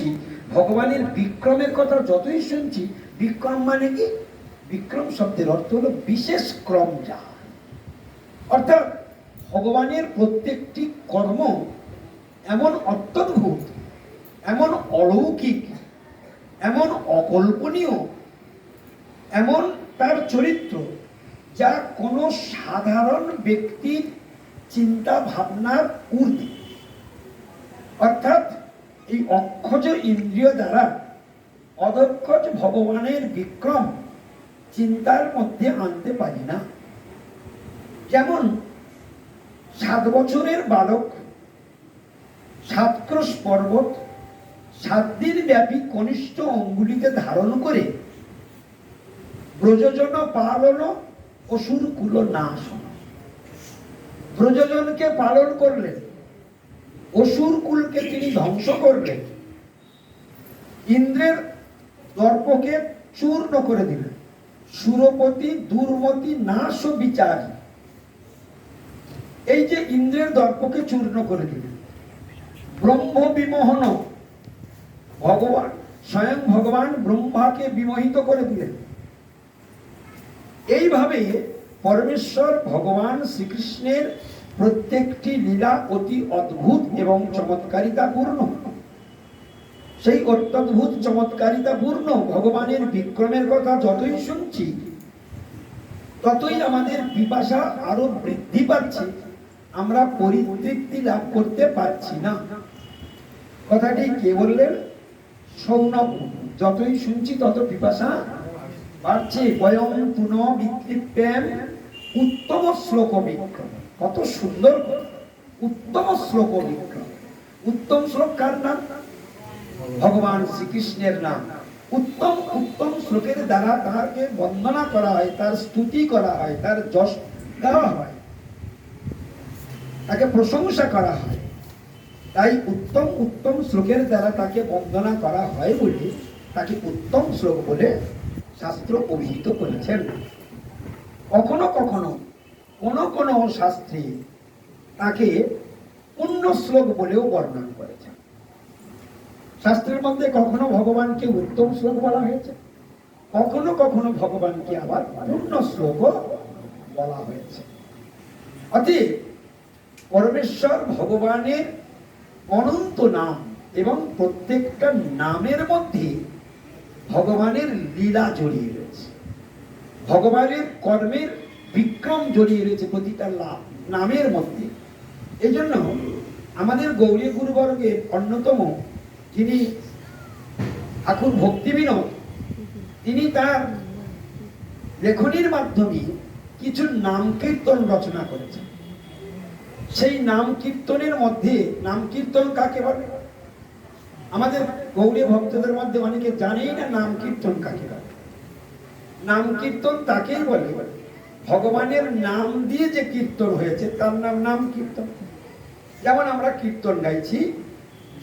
শুনছি, ভগবানের বিক্রমের কথা যতই শুনছি, বিক্রম মানে কি? বিক্রম শব্দের অর্থ হলো বিশেষ ক্রম যা, অর্থাৎ ভগবানের প্রত্যেকটি কর্ম এমন অত্যদ্ভুত, এমন অলৌকিক, এমন অকল্পনীয়, এমন তার চরিত্র যা কোনো সাধারণ ব্যক্তির চিন্তা ভাবনার ঊর্ধ্বে। অর্থাৎ এই অক্ষজ ইন্দ্রিয় দ্বারা অদক্ষজ ভগবানের বিক্রম চিন্তার মধ্যে আনতে পারি না। যেমন 7 বছরের বালক 7 ক্রোশ পর্বত 7 দিন ব্যাপী কনিষ্ঠ অঙ্গুলিতে ধারণ করে ব্রজজন পালন অসুর কুল নাশ, ব্রজজনকে পালন করলেন, অসুর কুলকে তিনি ধ্বংস করলেন, ইন্দ্রের দর্পকে চূর্ণ করে দিলেন, সুরপতি দুর্মতি নাশ বিচারী। এই যে ইন্দ্রের দর্পকে চূর্ণ করে দিলেন, ব্রহ্ম বিমোহন, ভগবান স্বয়ং ভগবান ব্রহ্মাকে বিমোহিত করে দিলেন। এইভাবে পরমেশ্বর ভগবান শ্রীকৃষ্ণের প্রত্যেকটি লীলা অতি অদ্ভুত এবং চমৎকারিতাপূর্ণ। সেই অত্যদ্ভুত চমৎকারিতাপূর্ণ ভগবানের বিক্রমের কথা যতই শুনছি, ততই আমাদের পিপাসা আরো বৃদ্ধি পাচ্ছে, আমরা পরিতৃপ্তি লাভ করতে পারছি না। কথাটি কে বললেন? সৌনক। যতই শুনছি তত পিপাসা বাড়ছে। বয়ং পুনঃ বিতৃপ্যেম উত্তম শ্লোক বিক্রম। কত সুন্দর উত্তম শ্লোক বিক্রম। উত্তম শ্লোক কার নাম? ভগবান শ্রীকৃষ্ণের নাম। উত্তম উত্তম শ্লোকের দ্বারা তাকে বন্দনা করা হয়, তার স্তুতি করা হয়, তার যশ গাওয়া হয়, তাকে প্রশংসা করা হয়। তাই উত্তম উত্তম শ্লোকের দ্বারা তাকে বন্দনা করা হয় বলে তাকে উত্তম শ্লোক বলে শাস্ত্র অভিহিত করেছেন। কখনো কখনো কোন কোন শাস্ত্রে তাকে পুণ্য শ্লোক বলেও বর্ণনা করেছেন। শাস্ত্রের মধ্যে কখনো ভগবানকে উত্তম শ্লোক বলা হয়েছে, কখনো কখনো ভগবানকে আবার পুণ্য শ্লোক বলা হয়েছে। অতএব পরমেশ্বর ভগবানের অনন্ত নাম এবং প্রত্যেকটা নামের মধ্যে ভগবানের লীলা জড়িয়ে রয়েছে, ভগবানের কর্মের বিক্রম জড়িয়ে রয়েছে প্রতিটা নামের মধ্যে। এই জন্য আমাদের গৌরী গুরুবর্গের অন্যতম যিনি ঠাকুর ভক্তিবিনোদ, তিনি তার লেখনীর মাধ্যমে কিছু নাম কীর্তন রচনা করেছেন। সেই নাম কীর্তনের মধ্যে, নাম কীর্তন কাকে বলে? আমাদের গৌরী ভক্তদের মধ্যে অনেকে জানেই না নাম কীর্তন কাকে বলে। নাম কীর্তন তাকেই বলে ভগবানের নাম দিয়ে যে কীর্তন হয়েছে তার নাম নাম কীর্তন। যেমন আমরা কীর্তন গাইছি,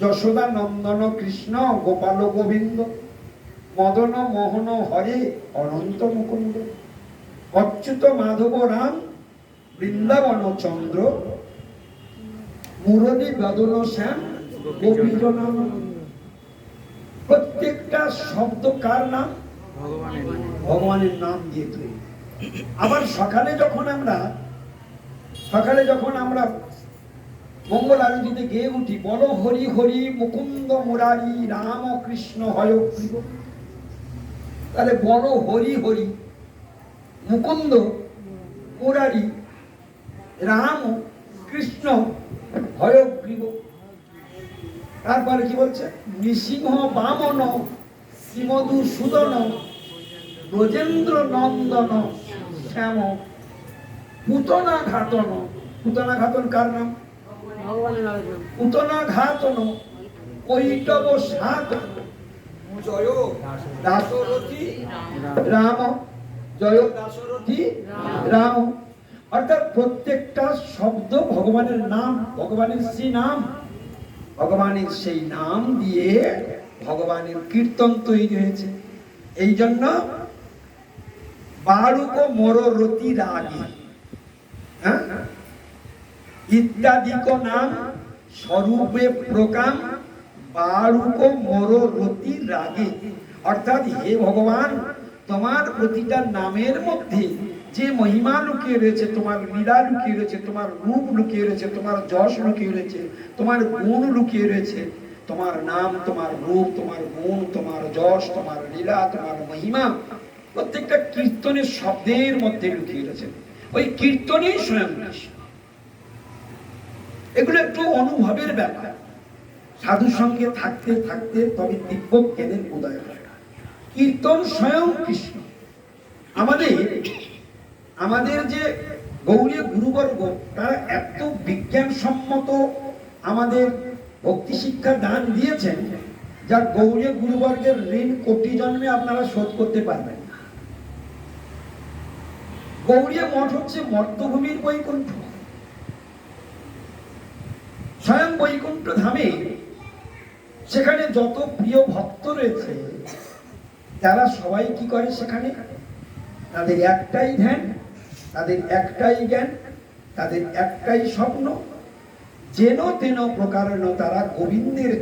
যশোদা নন্দন কৃষ্ণ গোপাল গোবিন্দ, মদন মোহন হরে অনন্ত মুকুন্দ, অচ্যুত মাধব রাম বৃন্দাবন চন্দ্র, মুরলী বদন শ্যাম গোপীর নাম। প্রত্যেকটা শব্দ কার নাম? ভগবানের নাম দিয়ে তৈরি। আবার সকালে যখন আমরা মঙ্গল আরতিতে গেয়ে উঠি, বলো হরি হরি মুকুন্দ মুরারি রাম কৃষ্ণ হয়গ্রীব। তাহলে বলো হরি হরি মুকুন্দ মুরারি রাম কৃষ্ণ হয়গ্রীব। তারপরে কি বলছে? নৃসিংহ বামন শ্রীমধু সুদন ব্রজেন্দ্র নন্দন শ্যাম পুতনা ঘাতন। পুতনা ঘাতন কার নাম? পুতনা ঘাতন কৈটব সাত জয় দাশরথী রাম, জয় দাশরথী রাম। অর্থাৎ প্রত্যেকটা শব্দ ভগবানের নাম, ভগবানের শ্রী নাম, ভগবানের সেই নাম দিয়ে ভগবানের কীর্তন তৈরি হয়েছে। এই জন্য বারুক মোর রতি রাগী ইত্যাদিক নাম স্বরূপে প্রকাম বারুক মর রতি রাগে, অর্থাৎ হে ভগবান, তোমার প্রতিটা নামের মধ্যে যে মহিমা লুকিয়ে রয়েছে, তোমার লীলা লুকিয়ে রয়েছে, তোমার রূপ লুকিয়ে রয়েছে, তোমার যশ লুকিয়ে রয়েছে, তোমার গুণ লুকিয়ে রয়েছে, তোমার নাম, তোমার রূপ, তোমার গুণ, তোমার যশ, তোমার লীলা, তোমার মহিমা প্রত্যেকটা কীর্তনের শব্দের মধ্যে লুকিয়ে রয়েছে। ওই কীর্তনেই স্বয়ং কৃষ্ণ। এগুলো একটু অনুভবের ব্যাপার। সাধু সঙ্গে থাকতে থাকতে তবে দিব্য জ্ঞানের উদয় হয়। কীর্তন স্বয়ং কৃষ্ণ। আমাদের যে গৌড়ীয় গুরুবর্গ, তারা এত বিজ্ঞানসম্মত আমাদের ভক্তি শিক্ষা দান দিয়েছেন, যা গৌড়ীয় গুরুবর্গের ঋণ কোটি জন্মে আপনারা শোধ করতে পারবেন না। গৌড়ীয় মঠ হচ্ছে মর্তভূমির বৈকুণ্ঠ। স্বয়ং বৈকুণ্ঠ ধামে সেখানে যত প্রিয় ভক্ত রয়েছে, তারা সবাই কি করে সেখানে? তাদের একটাই ধ্যান, তাদের একটাই জ্ঞান, তাদের একটাই স্বপ্ন, যেন তেন প্রকারেণ তারা গোবিন্দের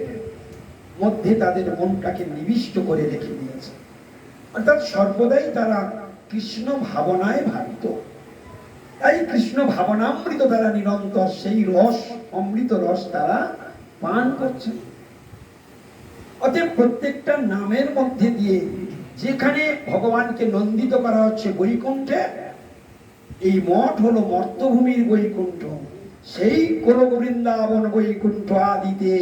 মধ্যে তাদের মনটাকে নিবিষ্ট করে রেখে দিয়েছে। অর্থাৎ সর্বদাই তারা কৃষ্ণ ভাবনায় ভাবিত। তাই কৃষ্ণ ভাবনামৃত তারা নিরন্তর সেই রস, অমৃত রস তারা পান করছে। অতএব প্রত্যেকটা নামের মধ্যে দিয়ে যেখানে ভগবানকে নন্দিত করা হচ্ছে বৈকুণ্ঠে, এই মঠ হলো মর্তভূমির বৈকুণ্ঠ। সেই গোলক বৃন্দাবন বৈকুণ্ঠ আদিতে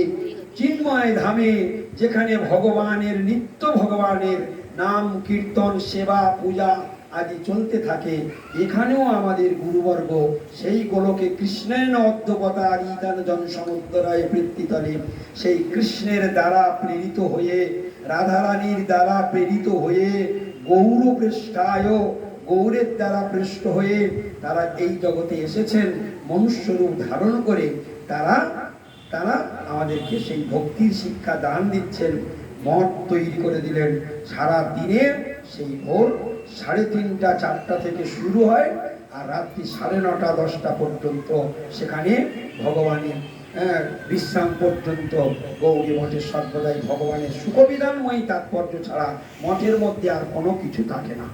চিন্ময় ধামে, যেখানে ভগবানের নিত্য ভগবানের নাম কীর্তন সেবা পূজা আদি চলতে থাকে, এখানেও আমাদের গুরুবর্গ সেই গোলকে কৃষ্ণের অদ্যবতারিতান জন সমুদ্রায় বৃত্তিতলে সেই কৃষ্ণের দ্বারা প্রেরিত হয়ে, রাধারানীর দ্বারা প্রেরিত হয়ে, গৌরপৃষ্ঠায় গৌরের দ্বারা পৃষ্ঠ হয়ে তারা এই জগতে এসেছেন। মনুষ্য রূপ ধারণ করে তারা আমাদেরকে সেই ভক্তির শিক্ষা দান দিচ্ছেন। মঠ তৈরি করে দিলেন। সারা দিনের সেই ভোর 3:30 4টা থেকে শুরু হয়, আর রাত্রি 9:30 10টা পর্যন্ত সেখানে ভগবানের বিশ্রাম পর্যন্ত গৌরী মঠের সর্বদাই ভগবানের সুখবিধানময়ী তাৎপর্য ছাড়া মঠের মধ্যে আর কোনো কিছু থাকে না।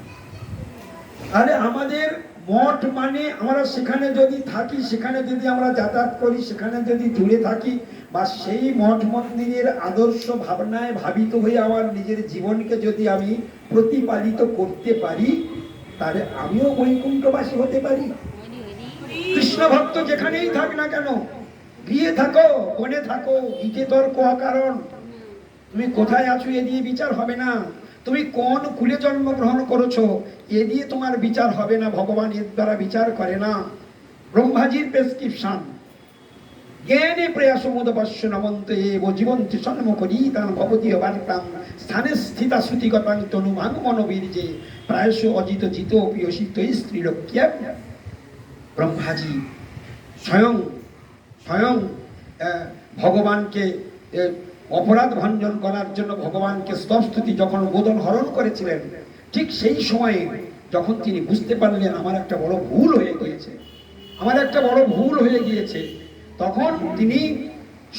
তাহলে আমাদের মঠ মানে আমরা সেখানে যদি থাকি, সেখানে যদি আমরা যাতায়াত করি, সেখানে যদি জুড়ে থাকি, বা সেই মঠ মন্দিরের আদর্শ ভাবনায় ভাবিত হয়ে আমার নিজের জীবনকে যদি আমি প্রতিপালিত করতে পারি, তাহলে আমিও বৈকুণ্ঠবাসী হতে পারি। কৃষ্ণ ভক্ত যেখানেই থাক না কেন, গিয়ে থাকো, বনে থাকো, ইকে তোর কোয়া কারণ, তুমি কোথায় আছো এ দিয়ে বিচার হবে না। তুমি কোন কুলে জন্মগ্রহণ করেছো এ দিয়ে তোমার বিচার হবে না। ভগবান এর দ্বারা বিচার করে না। ব্রহ্মাজির প্রেসক্রিপশন, জ্ঞানে প্রয়াস মুদপস্য নমন্ত এব জীবন্তি সন্মুখীতান ভবতীয় বার্তাম স্থানে স্থিতা শ্রুতিগতাং তনুমাং মনোবীর্যে প্রায়শ অজিত জিত পিয়সিত স্ত্রীলোক্যা। ব্রহ্মাজি স্বয়ং ভগবানকে অপরাধ ভঞ্জন করার জন্য ভগবানকে স্তবস্তুতি যখন বোধন হরণ করেছিলেন, ঠিক সেই সময়ে যখন তিনি বুঝতে পারলেন আমার একটা বড় ভুল হয়ে গিয়েছে, তখন তিনি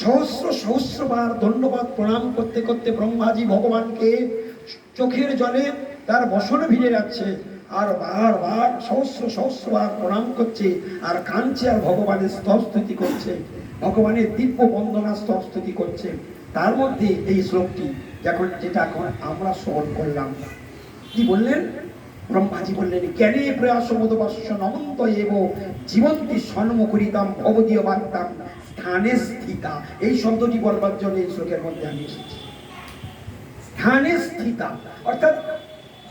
সহস্রবার ধন্যবাদ প্রণাম করতে করতে ব্রহ্মাজি ভগবানকে চোখের জলে তার বসন ভিজে যাচ্ছে, আর বারবার সহস্রবার প্রণাম করছে, আর কাঁদছে, আর ভগবানের স্তবস্তুতি করছে, ভগবানের দিব্য বন্দনা স্তবস্তুতি করছে। তার মধ্যে এই শ্লোকটি যেটা এখন আমরা শ্রবণ করলাম, কি বললেন? ব্রহ্মাজি বললেন, জ্ঞানে প্রয়াস মদপস্য নমন্ত এব জীবন্তি সন্মুখীতাম ভবদীয় বার্তাম স্থানে স্থিতা। এই শব্দটি বলবার জন্য এই শ্লোকের মধ্যে আমি এসেছি। স্থানে স্থিতা অর্থাৎ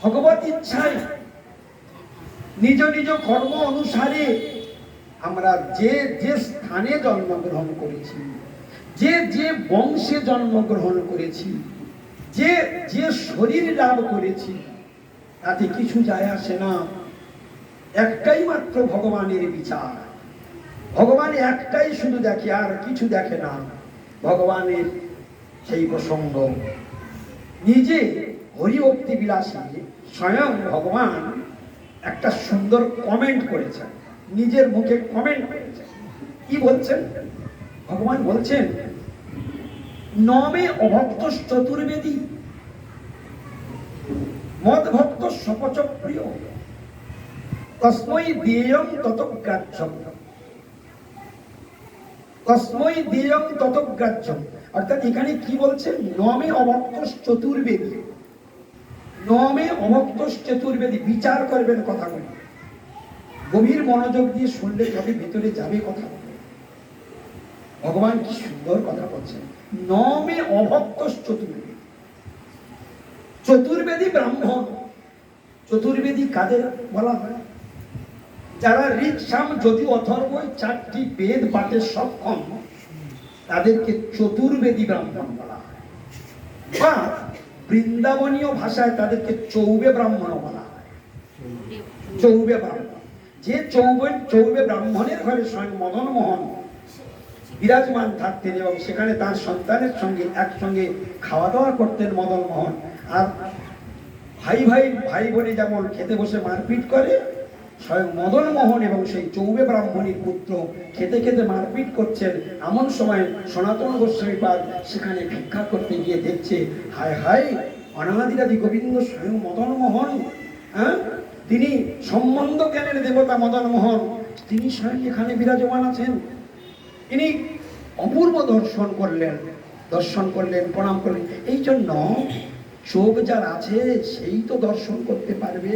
ভগবত ইচ্ছায় নিজ নিজ কর্ম অনুসারে আমরা যে যে স্থানে জন্মগ্রহণ করেছি, যে বংশে জন্মগ্রহণ করেছি, যে শরীর লাভ করেছি, তাতে কিছু যায় আসে না। একটাই মাত্র ভগবানের বিচার। ভগবান একটাই শুধু দেখে, আর কিছু দেখে না। ভগবানের সেই প্রসঙ্গ নিজে হরিভক্তি বিলাসী স্বয়ং ভগবান একটা সুন্দর কমেন্ট করেছেন, নিজের মুখে কমেন্ট করেছেন। কি বলছেন? ভগবান বলছেন, নমে অভক্ত চতুর্বেদী মদ ভক্ত সপচ প্রিয় তস্মৈ দেয়ং ততগ্রাহ্যম। তস্মৈ দেয়ং ততগ্রাহ্যম অর্থাৎ এখানে কি বলছেন? নমে অভক্ত চতুর্বেদী, নমে অভক্ত চতুর্বেদী। বিচার করবেন কথাগুলি, গভীর মনোযোগ দিয়ে শুনলে তবে ভিতরে যাবে কথা। ভগবান কি সুন্দর কথা বলছেন। নমে অভক্ত চতুর্বেদী, চতুর্বেদী ব্রাহ্মণ। চতুর্বেদী কাদের বলা হয়? যারা ঋক সাম যজু অথর্ব চারটি বেদ পাঠে সক্ষম, তাদেরকে চতুর্বেদী ব্রাহ্মণ বলা হয়। বা বৃন্দাবনীয় ভাষায় তাদেরকে চৌবে ব্রাহ্মণ বলা হয়। চৌবে ব্রাহ্মণ, যে চৌবে ব্রাহ্মণের ঘরে স্বয়ং মদন মোহন বিরাজমান থাকতেন এবং সেখানে তার সন্তানের সঙ্গে একসঙ্গে খাওয়া দাওয়া করতেন মদন মোহন। আর ভাই বোনে যেমন খেতে বসে মারপিট করে, স্বয়ং মদন মোহন এবং সেই চৌবে ব্রাহ্মণীর পুত্র খেতে খেতে মারপিট করছেন। এমন সময় সনাতন গোস্বামী পাদ সেখানে ভিক্ষা করতে গিয়ে দেখছে, হায় হায়, অনাদিরাদি গোবিন্দ স্বয়ং মদন মোহন, তিনি সম্বন্ধ জ্ঞানের দেবতা মদন মোহন, তিনি স্বয়ং এখানে বিরাজমান আছেন। তিনি অপূর্ব দর্শন করলেন, প্রণাম করলেন। এই জন্য চোখ যার আছে সেই তো দর্শন করতে পারবে।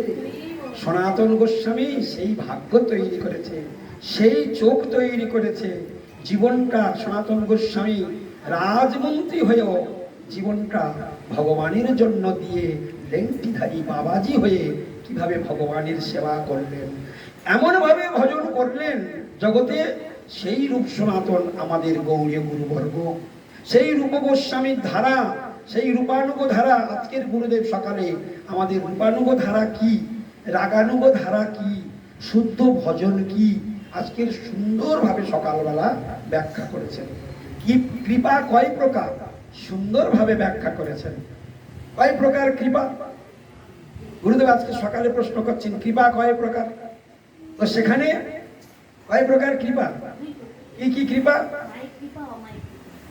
সনাতন গোস্বামী সেই ভাগ্য তৈরি করেছে, সেই চোখ তৈরি করেছে। জীবনটা সনাতন গোস্বামী রাজমন্ত্রী হয়েও জীবনটা ভগবানের জন্য দিয়ে লেংটিধারী বাবাজি হয়ে কিভাবে ভগবানের সেবা করলেন, এমন ভাবে ভজন করলেন জগতে। সেই রূপ সনাতন আমাদের গৌরী গুরুবর্গ, সেই রূপ গোস্বামীর ধারা, সেই রূপানুগ ধারা। আজকের গুরুদেব সকালে আমাদের রূপানুগ ধারা কি, রাগানুগ ধারা কি, শুদ্ধ ভজন কি, আজকের সুন্দরভাবে সকালবেলা ব্যাখ্যা করেছেন। কি কৃপা কয় প্রকার, সুন্দরভাবে ব্যাখ্যা করেছেন। কয় প্রকার কৃপা? গুরুদেব আজকে সকালে প্রশ্ন করছেন কৃপা কয় প্রকার। তো সেখানে কয় প্রকার কৃপা, কি কি কৃপা?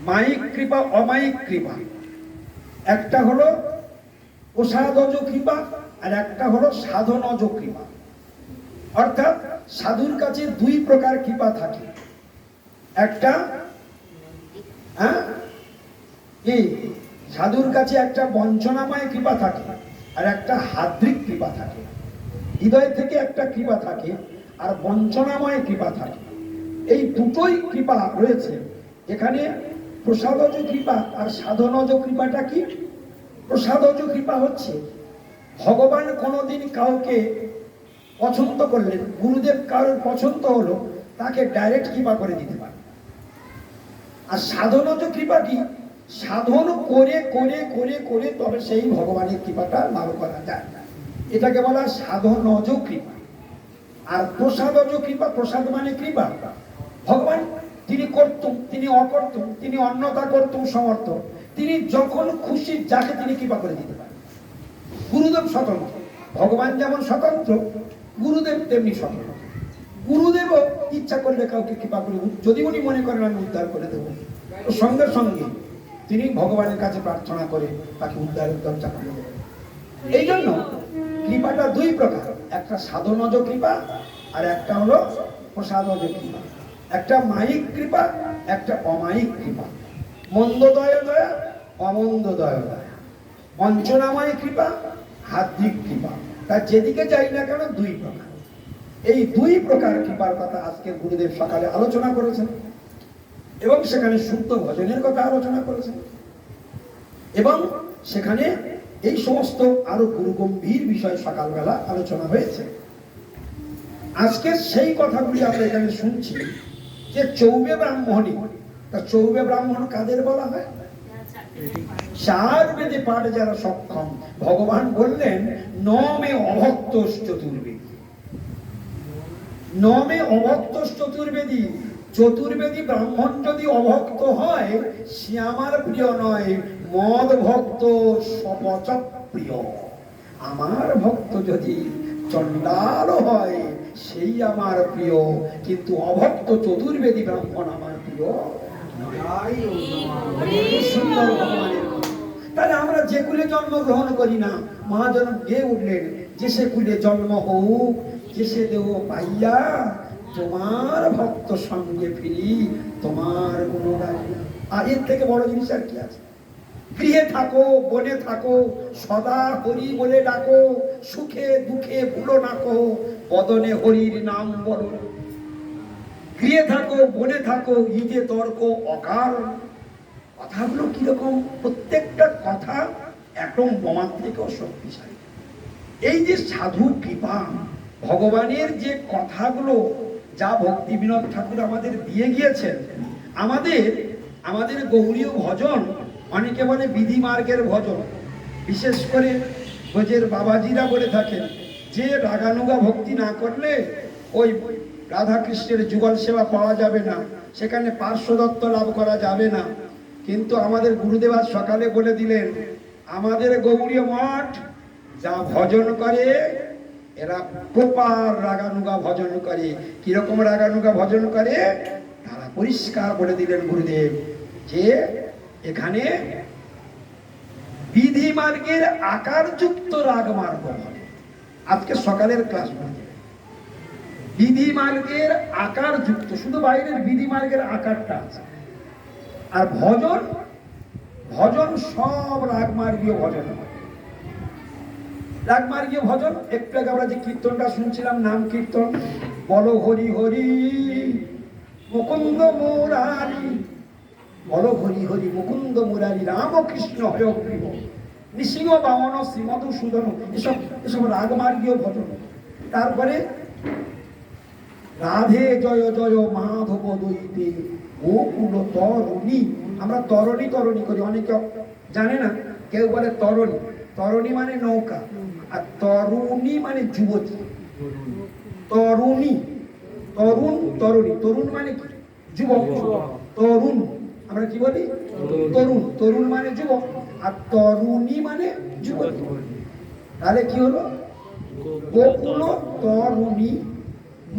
মায়িক কৃপা, অমায়িক কৃপা। একটা হলো প্রসাদজ কৃপা আর একটা হলো সাধনজ কৃপা। অর্থাৎ সাধুর কাছে দুই প্রকার কৃপা থাকে। একটা সাধুর কাছে একটা বঞ্চনাময় কৃপা থাকে আর একটা হাদ্রিক কৃপা থাকে। হৃদয় থেকে একটা কৃপা থাকে আর বঞ্চনাময় কৃপা থাকে। এই দুটোই কৃপা রয়েছে এখানে। প্রসাদজ কৃপা আর সাধনজ কৃপাটা কি? প্রসাদজ কৃপা হচ্ছে ভগবান কোনোদিন কাউকে পছন্দ করলেন, গুরুদেব কারোর পছন্দ হলো, তাকে ডাইরেক্ট কৃপা করে দিতে পারে। আর সাধনজ কৃপা কি? সাধন করে করে করে করে তবে সেই ভগবানের কৃপাটা লাভ করা যায়, এটাকে বলা সাধনজ কৃপা। আর প্রসাদজ কৃপা, প্রসাদ মানে কৃপা। ভগবান তিনি করতুম, তিনি অকর্তুম, তিনি অন্যতা করতুম সমর্থ, তিনি যখন খুশি যাকে তিনি কৃপা করে দিতে পারেন। গুরুদেব স্বতন্ত্র, ভগবান যেমন স্বতন্ত্র, গুরুদেব তেমনি স্বতন্ত্র। গুরুদেবও ইচ্ছা করলে কাউকে কৃপা করে, যদি উনি মনে করেন আমি উদ্ধার করে দেবো, তো সঙ্গে সঙ্গে তিনি ভগবানের কাছে প্রার্থনা করে তাকে উদ্ধারের দরজা খুলে দেবেন। এই জন্য কৃপাটা দুই প্রকার, একটা সাধনজ কৃপা আর একটা হলো প্রসাদজ কৃপা। একটা মায়িক কৃপা, একটা অমায়িক কৃপা। মন্দদয় দয়া, অমন্দদয় দয়া। বঞ্চনাময় কৃপা, হাদ্রিক কৃপা। তার যেদিকে যাই না কেন দুই প্রকার। এই দুই প্রকার কৃপার কথা আজকে গুরুদেব সকালে আলোচনা করেছেন এবং সেখানে শুদ্ধ ভজনের কথা আলোচনা করেছেন এবং সেখানে এই সমস্ত আরো গুরুগম্ভীর বিষয় সকালবেলা আলোচনা হয়েছে। আজকে সেই কথাগুলি আমরা এখানে শুনছি যে চৌবে ব্রাহ্মণী। তা চৌবে ব্রাহ্মণ কাদের বলা হয়? চার বেদে পাঠ যারা সক্ষম। ভগবান বললেন নমে অভক্ত চতুর্বেদী, নমে অভক্ত চতুর্বেদী। চতুর্বেদী ব্রাহ্মণ যদি অভক্ত হয় সে আমার প্রিয় নয়, মদ ভক্ত সপচ প্রিয়। আমার ভক্ত যদি চণ্ডাল হয় সেই আমার প্রিয়, কিন্তু অভক্ত চতুর্বেদী ব্রাহ্মণ আমার প্রিয় সুন্দর ভগবানের কথা। তাহলে আমরা যে কুলে জন্মগ্রহণ করি না, মহাজন গেয়ে উঠলেন, যে সে কুলে জন্ম হোক, যে সে দেহ পাইয়া তোমার ভক্ত সঙ্গে ফিরি, তোমার কোনো গাই। আর এর থেকে বড় জিনিস আর কি আছে? গৃহে থাকো, বনে থাকো, সদা হরি বলে ডাকো, সুখে দুঃখে ভুলো না কো, বদনে হরির নাম বলো। গৃহে থাকো, বনে থাকো, ইজে তর্ক অকার। কথাগুলো কিরকম? প্রত্যেকটা কথা একদম বোমার থেকেও শক্তিশালী। এই যে সাধু কৃপা, ভগবানের যে কথাগুলো যা ভক্তি বিনোদ ঠাকুর আমাদের দিয়ে গিয়েছেন, আমাদের গৌরীয় ভজন, অনেকে বলে বিধি মার্গের ভজন, বিশেষ করে ব্রজের বাবাজিরা বলে থাকেন যে রাগানুগা ভক্তি না করলে ওই রাধাকৃষ্ণের যুগল সেবা পাওয়া যাবে না, সেখানে পার্শ্বদত্ত লাভ করা যাবে না। কিন্তু আমাদের গুরুদেব আজ সকালে বলে দিলেন, আমাদের গৌরীয় মঠ যা ভজন করে এরা প্রপার রাগানুগা ভজন করে। কিরকম রাগানুগা ভজন করে তারা পরিষ্কার বলে দিলেন গুরুদেব, যে এখানে বিধি মার্গের আকারযুক্ত রাগ মার্গ বলে। আজকে সকালের ক্লাস বলতে বিধি মার্গের আকারযুক্ত, শুধু বাইরের বিধি মার্গের আকারটা আছে। আর ভজন, ভজন সব রাগমার্গীয় ভজন। রাগমার্গীয় ভজন একটু আগে আমরা যে কীর্তনটা শুনছিলাম, নাম কীর্তন, বলো হরি হরি মুকুন্দ মুরারি, বলো হরি হরি মুকুন্দ মুরারি রামকৃষ্ণ হয়গ্রীব নৃসিংহ বামন শ্রীমধুসূদন, এসব রাগমার্গীয় ভজন। তারপরে রাধে জয় জয় মাধব দৈতে গোকুল তরণী, আমরা তরণী তরণী করি, অনেকে জানে না, কেউ বলে তরণী, তরণী মানে নৌকা, আর তরুণী মানে যুবতী। তরুণী, তরুণ, তরুণী, তরুণ মানে কি? যুবক। তরুণ আমরা কি বলি? তরুণ। তরুণ মানে যুবক, আর তরুণী মানে যুবতী। তাহলে কি হলো? গোকুল তরুণী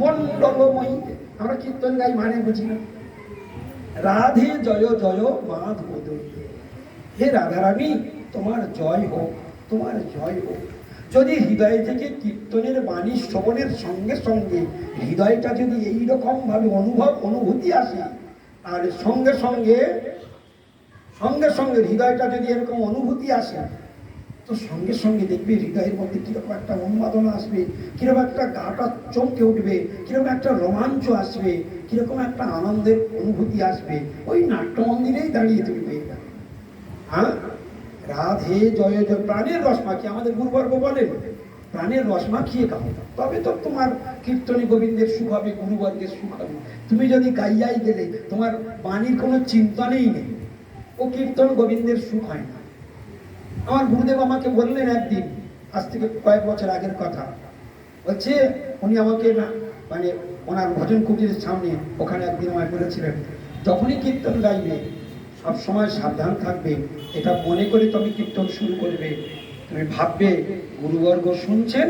মন্ডলময়ী। আমরা কীর্তন গাই মানে বুঝি না। রাধে জয় জয় মাধব দৈতে, হে রাধারানী তোমার জয় হোক, তোমার জয় হোক। যদি হৃদয় থেকে কীর্তনের বাণী শ্রবণের সঙ্গে সঙ্গে হৃদয়টা যদি এইরকম ভাবে অনুভূতি আসে, আর সঙ্গে সঙ্গে হৃদয়টা যদি এরকম অনুভূতি আসে, তো সঙ্গে সঙ্গে দেখবে হৃদয়ের মধ্যে কিরকম একটা উন্মাদনা আসবে, কিরকম একটা গাটা চমকে উঠবে, কিরকম একটা রোমাঞ্চ আসবে, কিরকম একটা আনন্দের অনুভূতি আসবে। ওই নাট্যমন্দিরেই দাঁড়িয়ে তুমি পেয়ে যাবে। হ্যাঁ, রাধে জয় জয়, প্রাণের রস মাখিয়ে, আমাদের গুরুবর্গ বলেন প্রাণের রস মাখিয়ে গাও, তবে তো তোমার কীর্তনী গোবিন্দের সুখ হবে, গুরুবর্গের সুখ হবে। তুমি যদি গাইয়াই গেলে তোমার বাণীর কোনো চিন্তনেই নেই, ও কীর্তন গোবিন্দের সুখ হয় না। আমার গুরুদেব আমাকে বললেন একদিন, আজ থেকে কয়েক বছর আগের কথা, বলছে উনি আমাকে না মানে ওনার ভজন কুটিরের সামনে ওখানে একদিন আমায় বলেছিলেন, যখনই কীর্তন গাইবে সবসময় সাবধান থাকবে, এটা মনে করে তুমি কীর্তন শুরু করবে, তুমি ভাববে গুরুবর্গ শুনছেন,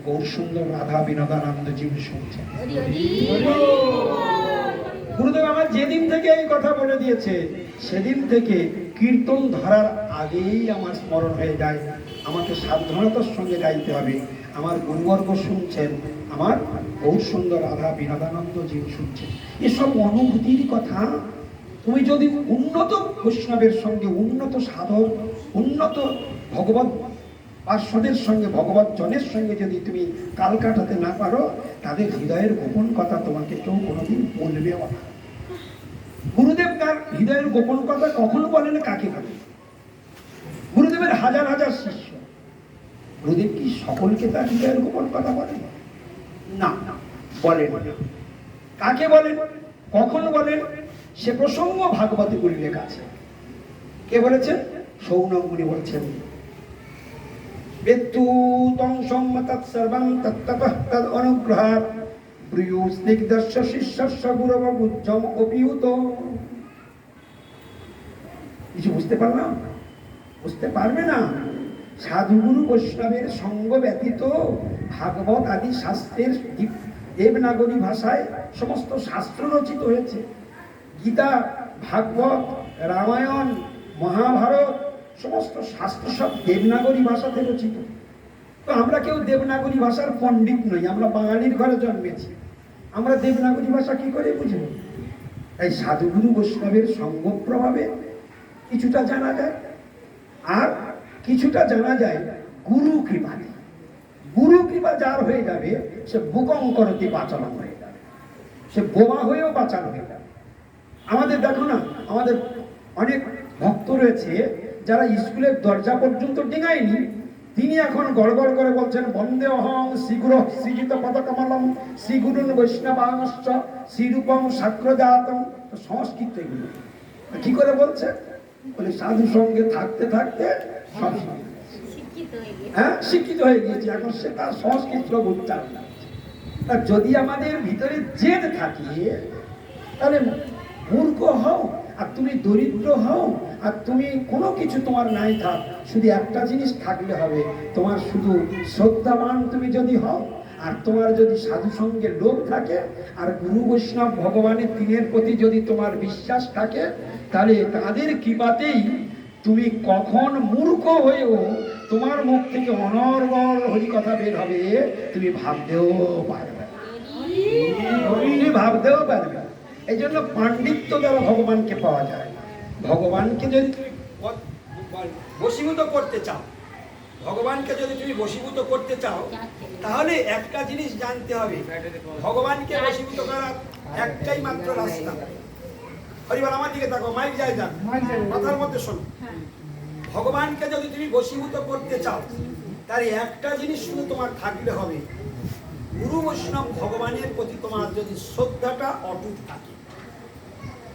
গৌর সুন্দর রাধা বিনোদানন্দ জীব শুনছেন। গুরুদেব আমার যেদিন থেকে এই কথা বলে দিয়েছে, সেদিন থেকে কীর্তন ধরার আগেই আমার স্মরণ হয়ে যায়, আমাকে সাবধানতার সঙ্গে গাইতে হবে। আমার গুরুবর্গ শুনছেন, আমার গৌর সুন্দর রাধা বিনোদানন্দ জীব শুনছেন। এসব অনুভূতির কথা তুমি যদি উন্নত বৈষ্ণবের সঙ্গে, উন্নত সাধক, উন্নত ভগবত পার্শ্বদের সঙ্গে, ভগবত জনের সঙ্গে যদি তুমি কাল কাটাতে না পারো, তাদের হৃদয়ের গোপন কথা তোমাকে কেউ কোনোদিন বলবেও না। গুরুদেব তার হৃদয়ের গোপন কথা কখনো বলেন কাকে বলে? গুরুদেবের হাজার হাজার শিষ্য, গুরুদেব কি সকলকে তার হৃদয়ের গোপন কথা বলেন? না, বলেন না। কাকে বলেন, কখন বলেন, সে প্রসঙ্গ ভাগবতে উল্লেখ আছে। কে বলেছেন? সৌনকমুনি বলছেন, বেত্তু তং সম্মতৎ সর্বং তত্ততঃ তদ অনুগ্রহাৎ প্রিয় স্নিগ্ধস্য শিষ্যস্য গুরব বুদ্ধম অপিউত। কিছু বুঝতে পারলাম? বুঝতে পারবে না। সাধুগুরু বৈষ্ণবের সঙ্গ ব্যতীত ভাগবত আদি শাস্ত্রের দেবনাগরী ভাষায় সমস্ত শাস্ত্র রচিত হয়েছে। গীতা ভাগবত, রামায়ণ, মহাভারত সমস্ত শাস্ত্র সব দেবনাগরী ভাষাতে রচিত। তো আমরা কেউ দেবনাগরী ভাষার পণ্ডিত নই, আমরা বাঙালির ঘরে জন্মেছি, আমরা দেবনাগরী ভাষা কি করে বুঝব? তাই সাধুগুরু বৈষ্ণবের সঙ্গ প্রভাবে কিছুটা জানা যায়, আর কিছুটা জানা যায় গুরু কৃপাতে। গুরু কৃপা যার হয়ে যাবে সে বুকঙ্করতি বাঁচানো হয়ে যাবে, সে বোমা হয়েও বাঁচানো হয়ে যাবে। আমাদের দেখো না, আমাদের অনেক ভক্ত রয়েছে যারা স্কুলের দরজা পর্যন্ত ডিঙায়নি, তিনি এখন গড়গড় করে বলছেন বন্দে অহং শ্রীগুরু শ্রীজিত পদকমলম শ্রীগুরুন বৈষ্ণবাংশ্চ শ্রীরূপম সাগ্রজাতম। সংস্কৃত এগুলো কি করে বলছে? বলে সাধু সঙ্গে থাকতে থাকতে সব হ্যাঁ শিক্ষিত হয়ে গিয়েছে, এখন সে তার সংস্কৃত উচ্চারণ। আর যদি আমাদের ভিতরে জেদ থাকে তাহলে মূর্খ হও, আর তুমি দরিদ্র হও, আর তুমি কোনো কিছু তোমার নাই থাক, শুধু একটা জিনিস থাকলে হবে, তোমার শুধু শ্রদ্ধাবান তুমি যদি হও, আর তোমার যদি সাধু সঙ্গে লোভ থাকে, আর গুরু বৈষ্ণব ভগবানের দিনের প্রতি যদি তোমার বিশ্বাস থাকে, তাহলে তাদের কৃপাতেই তুমি কখন মূর্খ হয়েও তোমার মুখ থেকে অনর্গল হরি কথা বের হবে তুমি ভাবতেও পারবে, তুমি ভাবতেও পারবে। এই জন্য পাণ্ডিত্য দ্বারা ভগবানকে পাওয়া যায় না। ভগবানকে যদি বশীভূত করতে চাও, ভগবানকে যদি তুমি বশীভূত করতে চাও, তাহলে একটা জিনিস জানতে হবে, ভগবানকে বশীভূত করার একটাই মাত্র রাস্তা। হরিবল আমার দিকে তাকো, মাইক যায় যান, কথার মধ্যে শোনো। ভগবানকে যদি তুমি বশীভূত করতে চাও, তাহলে একটা জিনিস শুধু তোমার থাকলে হবে, গুরু বৈষ্ণব ভগবানের প্রতি তোমার যদি শ্রদ্ধাটা অটুট থাকে,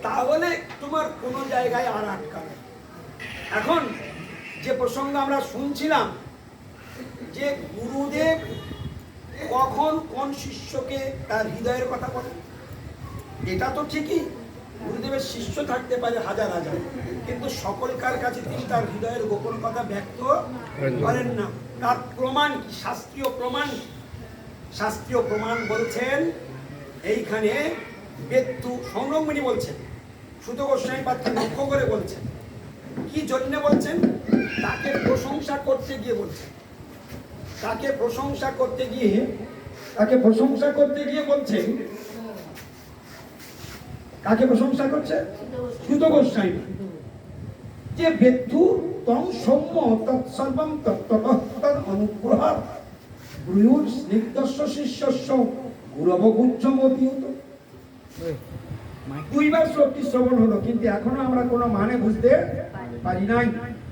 তাহলে তোমার কোনো জায়গায় আর আটকাবে। এখন যে প্রসঙ্গ আমরা শুনছিলাম যে গুরুদেব কখন কোন শিষ্যকে তার হৃদয়ের কথা বলেন, এটা তো ঠিকই, গুরুদেবের শিষ্য থাকতে পারে হাজার হাজার, কিন্তু সকলকার কাছে তিনি তার হৃদয়ের গোপন কথা ব্যক্ত করেন না। তার প্রমাণ কি? শাস্ত্রীয় প্রমাণ। শাস্ত্রীয় প্রমাণ বলছেন এইখানে বেত্তু সৌনকমণি বলছেন, সুত গোস্বামী পাত্র লক্ষ্য করে বলছেন। কি জন্য বলছেন? তাকে প্রশংসা করতে গিয়ে বলছেন, তাকে প্রশংসা করতে গিয়ে বলছেন, কাকে প্রশংসা করছে? সুত গোস্বামী। যে বেত্তু তং সৌম্য তৎসর্বং তত্ত্বতঃ অনুগ্রহ গুরুর স্নিগ্ধস্য শিষ্যস্য গুরবগুচ্ছমতিউত। দুইবার শ্লোকটি শ্রবণ হলো, কিন্তু এখনো আমরা কোনো মানে বুঝতে পারি নাই।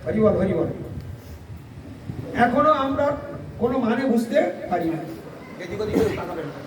হরিবল হরিবল, এখনো আমরা কোনো মানে বুঝতে পারি না। এদিক ওদিকে তাকাবেন না।